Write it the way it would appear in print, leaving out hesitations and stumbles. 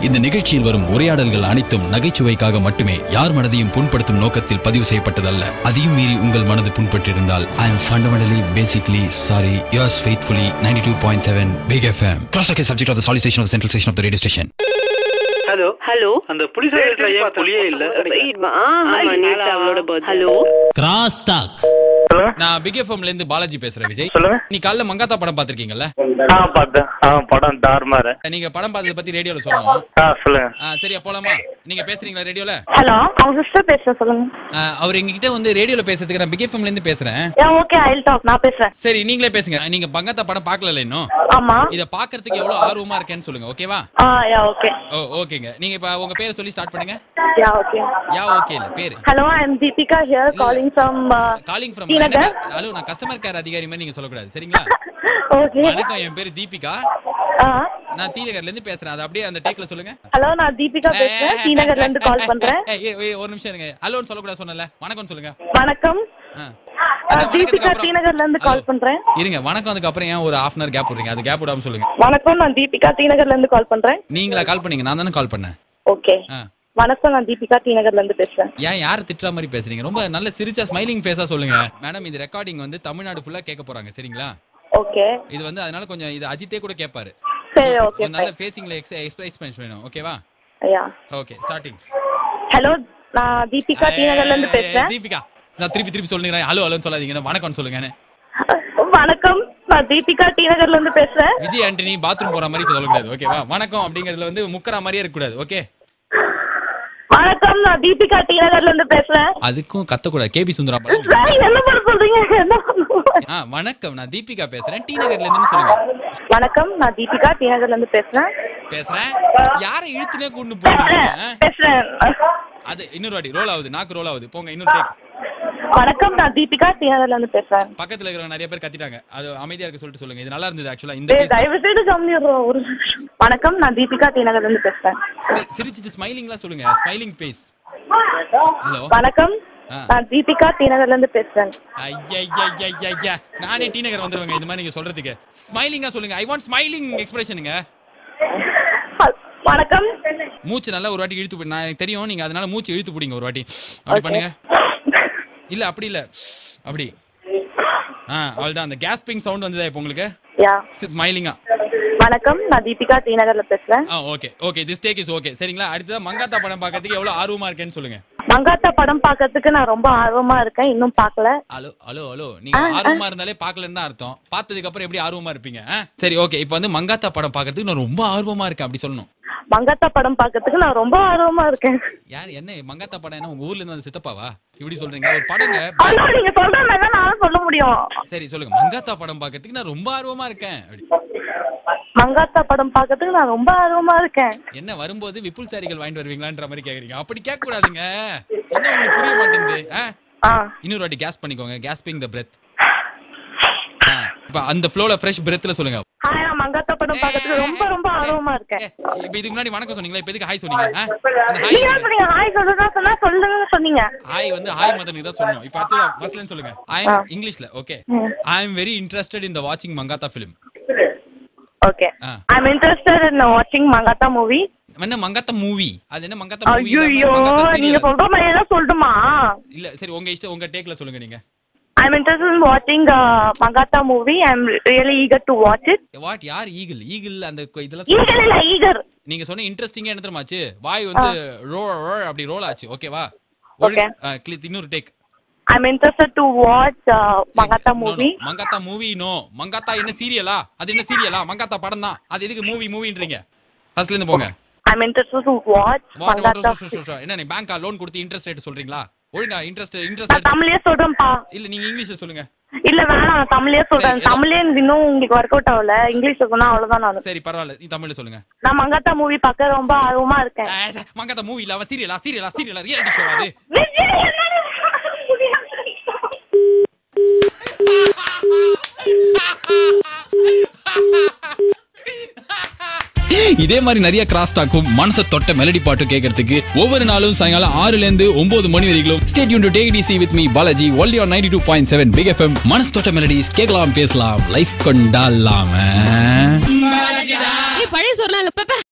இந்த நிகழ்ச்சியில் வரும் உரையாடல்கள் அனைத்தும் நகைச்சுவைக்காக மட்டுமே, யார் மனதையும் புண்படுத்தும் நோக்கத்தில் பதிவு செய்யப்பட்டதல்ல. அதையும் மீறி உங்கள் மனது புண்பட்டிருந்தால் I am fundamentally basically sorry. Yours faithfully 92.7 Big FM. Cross-talk is subject of the solicitation of the central station of the radio station. Hello hello அந்த புலிஸ் ஸ்டேஷன்ல ஏன் புலியே இல்ல? Hello cross talk. நான் பிக் எஃப்எம்ல இருந்து பாலாஜி பேசுறேன். விஜய், சொல்லுங்க. நீ காலைல மங்காத்தா படம் பாத்திருக்கீங்கல்ல? பார்த்தேன். படம் தாறுமாறு. நீங்க படம் பார்த்தத பத்தி ரேடியோல சொல்லணும். சொல்லுங்க. சரியா போலாமா? நீங்க பேசுறீங்களா ரேடியோல? ஹலோ, அவங்க சிஸ்டர் பேசுறேன், சொல்லுங்க. அவர் எங்ககிட்ட வந்து ரேடியோல பேசுறதுக்கு நான் பிக் எஃப்எம்ல இருந்து பேசுறேன். Okay, I will talk. நான் பேசுறேன். சரி, நீங்களே பேசுங்க. நீங்க மங்காத்தா படம் பார்க்கல இன்னும்? ஆமா. இத பாக்குறதுக்கு எவ்வளவு ஆர்வமா இருக்கேன்னு சொல்லுங்க. ஓகேவா? Yeah okay. ஓகேங்க. நீங்க இப்ப உங்க பேரை சொல்லி ஸ்டார்ட் பண்ணுங்க. Yeah okay. யா ஓகே இல்ல பேரு. Hello, I am Deepika here calling from hello, நான் கஸ்டமர் கேர் அதிகாரி மாதிரி நீங்க சொல்லக்கூடாது, சரிங்களா? ஓகே. வணக்கம், என் பேரு தீபிகா. நான் தீநகர்ல இருந்து பேசுறேன். அது அப்படியே அந்த டேக்ல சொல்லுங்க. ஹலோ, நான் தீபிகா பேசுறேன். தீநகர்ல இருந்து கால் பண்றேன். ஒரு நிமிஷம் இருங்க. ஹலோன்னு சொல்லக்கூடாது சொன்னல. வணக்கம் சொல்லுங்க. வணக்கம். தீபிகா தீநகர்ல இருந்து கால் பண்றேன். இருங்க, வணக்கம் அதுக்கு அப்புறம் ஏன் ஒரு half an hour கேப் விடுறீங்க? அது கேப் விடாம சொல்லுங்க. வணக்கம், நான் தீபிகா தீநகர்ல இருந்து கால் பண்றேன். நீங்களா கால் பண்ணீங்க? நான் தானே கால் பண்ணேன். ஓகே. வணக்கம், நான் தீபிகா தீநகர்ல இருந்து பேசுறேன். ஏன் யார் திட்டுற மாதிரி பேசுறீங்க? ரொம்ப நல்ல சிரிச்சா ஸ்மைலிங் ஃபேஸா சொல்லுங்க. மேடம், இது ரெக்கார்டிங் வந்து தமிழ்நாடு ஃபுல்லா கேட்க போறாங்க, சரிங்களா? ஓகே. இது வந்து அதனால கொஞ்சம் இது அஜித்தே கூட கேட்பாரு. சரி, ஓகே. நல்ல ஃபேசிங்ல எக்ஸ்பிரஷன் வேணும். ஓகேவா? Yeah okay, starting. ஹலோ, நான் தீபிகா தீநகர்ல இருந்து பேசுறேன். தீபிகா, நான் திருப்பி சொல்லுங்க. ஹலோ ஹலோன்னு சொல்லாதீங்க, வணக்கம் சொல்லுங்க. வணக்கம், நான் தீபிகா தீநகர்ல இருந்து பேசுறேன். விஜய் ஆண்டனி பாத்ரூம் போற மாதிரி சொல்லக்கூடாது, ஓகேவா? வணக்கம் அப்படிங்கறதுல வந்து முக்கற மாதிரியே இருக்க கூடாது. ஓகே. வணக்கம், நான் தீபிகா டீநகர்ல இருந்து பேசுறேன். அதுக்கும் கத்தக்கூடாது. கேபி சுந்தரா என்ன பண்ண சொல்றீங்க? வணக்கம், நான் தீபிகா பேசுறேன். டீநகர்ல இருந்து சொல்லுங்க. வணக்கம், நான் தீபிகா டீநகர்ல இருந்து பேசுறேன். யாரை இழுத்துனே கூண்டு போறீங்க? பேசுறேன். அது இன்னொரு வாட்டி ரோல் ஆகுது, நாக்கு ரோல் ஆகுது. போங்க, இன்னொரு டேக். வணக்கம், நான் தீபிகா டீநகர்ல இருந்து பேசுறேன். பக்கத்துல இருக்கிற நிறைய பேர் கத்திட்டாங்க. அது அமைதியா இருக்க சொல்லிட்டு சொல்லுங்க. இது நல்லா இருந்தது ஆக்சுவலா. இந்த தயவு செய்து கம்மிடுறோம் ஒரு. வணக்கம், நான் தீபிகா டீநகர்ல இருந்து பேசுறேன். சிரிச்சிட்டு ஸ்மைலிங்லாம் சொல்லுங்க. Smiling face. ஹலோ, வணக்கம், நான் தீபிகா டீநகர்ல இருந்து பேசுறேன். ஐயா, நானே டீநகர் வந்துருவேங்க இந்த மாதிரி நீங்க சொல்றதுக்கு. ஸ்மைலிங்கா சொல்லுங்க. ஐ வாண்ட் ஸ்மைலிங் எக்ஸ்பிரஷனுங்க. வணக்கம். மூச்சு நல்லா ஒரு வாட்டி இழுத்து நான் எனக்கு தெரியும் நீங்க அதனால மூச்சு இழுத்து பிடிங்க ஒரு வாட்டி. அப்படி பண்ணுங்க. இல்ல அப்படி இல்ல, அப்படி. அவ்வளவுதான். அந்த கேஸ்பிங் சவுண்ட் வந்ததா இப்போ உங்களுக்கு? யா. ஸ்மைலிங்கா. வணக்கம், நான் தீபிகா டீநகர்ல பேசுறேன். Okay, this take is okay, சரிங்களா? அடுத்ததா மங்காத்தா படம் பார்க்கிறதுக்கு எவ்வளவு ஆர்வமா இருக்கேன்னு சொல்லுங்க. மங்காத்தா படம் பார்க்கிறதுக்கு நான் ரொம்ப ஆர்வமா இருக்கேன். இன்னும் பார்க்கல. ஹலோ, நீங்க ஆர்வமா இருந்தாலே பார்க்கலன்னு தான் அர்த்தம். பார்த்ததுக்கு அப்புறம் எப்படி ஆர்வமா இருப்பீங்க? சரி, ஓகே. இப்போ வந்து மங்காத்தா படம் பார்க்கிறதுக்கு நான் ரொம்ப ஆர்வமா இருக்கேன் அப்படி சொல்லணும். மங்காத்தா படம் பார்க்கிறதுக்கு நான் ரொம்ப ஆர்வமா இருக்கேன். யார் என்ன மங்காத்தா படம் என்ன உங்க ஊர்ல இருந்து சித்தப்பாவா இப்படி சொல்றீங்க? ஒரு படங்க நீங்க சொல்ற மாதிரி தான் நான் சொல்ல முடியும். சரி சொல்லுங்க. மங்காத்தா படம் பார்க்கிறதுக்கு நான் ரொம்ப ஆர்வமா இருக்கேன். மங்காத்தா படம் பார்க்கிறதுக்கு நான் ரொம்ப ஆர்வமா இருக்கேன். என்ன வரும்போது விப்புல் சாரிகள் வாங்கிட்டு வருவீங்களான்ற மாதிரி கேக்குறீங்க. அப்படி கேட்க கூடாதுங்க. என்ன உங்களுக்கு புரிய மாட்டேங்குது? இன்னொரு வாட்டி கேஸ் பண்ணிக்கோங்க. கேஸ்பிங் தி பிரெத். இப்ப அந்த ஃப்ளோல ஃப்ரெஷ் பிரெத்ல சொல்லுங்க. ஹாய், நான் மங்காத்தா படம் பார்க்கிறதுக்கு ரொம்ப ரொம்ப ஆர்வமா இருக்கேன். இப்போ இதுக்கு முன்னாடி வணக்கம் சொன்னீங்களா? இப்போ எதுக்கு ஹாய் சொன்னீங்க? அந்த ஹாய் சொல்றதா சொல்லுங்க சொன்னீங்க. ஹாய் வந்து ஹாய் மதனுக்கு தான் சொன்னோம். இப்போ அடுத்து ஃபர்ஸ்ட்ல இருந்து சொல்லுங்க. ஐ அம் இங்கிலீஷ்ல. Okay. I am very interested in the வாட்சிங் Mankatha film. Okay. I am interested in வாட்சிங் மங்காத்தா மூவி. என்ன மங்காத்தா மூவி? அது என்ன மங்காத்தா மூவி? ஐயோ, நீங்க சொல்ற மாதிரி தான் சொல்லட்டுமா? இல்ல சரி, உங்க இஷ்டம். உங்க டேக்ல சொல்லுங்க நீங்க. I'm interested in watching Mangata movie. I'm really eager to watch it. What? யார் ஈகிள்? ஈகிள் அந்த இதெல்லாம் ஈகிள் இல்ல, ஈகர். நீங்க சொன்ன இன்ட்ரஸ்டிங்கா என்ன தெரியுமாச்சு? வாய் வந்து அப்படி ரோல் ஆச்சு. ஓகேவா? ஓகே. இன்னொரு take. I'm interested to watch Mangata movie. Mankatha movie no. Mankatha என்ன சீரியலா? அது என்ன சீரியலா? மங்காத்தா படம் தான். அது எதுக்கு மூவின்றீங்க? ஃபர்ஸ்ட்ல இருந்து போங்க. I'm interested to watch Mangata. என்ன நீ பேங்க் லோன் கொடுத்து இன்ட்ரஸ்ட் ரேட் சொல்றீங்களா? ஒழுங்கா இன்ட்ரஸ்ட் நான் தமிழ்லயே சொல்றேன்ப்பா. இல்ல நீங்க இங்கிலீஷ்ல சொல்லுங்க. இல்ல வேணாம், நான் தமிழ்லயே சொல்றேன். தமிழ்லயே இன்னும் உங்களுக்கு வொர்க் அவுட் ஆகல. இங்கிலீஷ்ல சொன்னா அவ்வளவுதான். நான் சரி பரவாயில்ல, நீ தமிழ்ல சொல்லுங்க. நான் மங்காத்தா மூவி பார்க்க ரொம்ப ஆர்வமா இருக்கேன். மங்காத்தா மூவி இல்ல, சீரியலா ரியாலிட்டி ஷோ அது. இதே மாதிரி நிறைய கிராஸ் டாக்கும் மனச தொட்ட மெலடி பாட்டும் கேட்கறதுக்கு ஒவ்வொரு நாளும் சாயங்காலம் 6 ல இருந்து 9 மணி வரைக்கும் stay tune to take it easy with me Balaji only on 92.7 big FM. மனச தொட்ட மெலடிஸ் கேட்கலாம், பேசலாம், லைஃப் கொண்டாடலாம். பழைய சொல்லாம்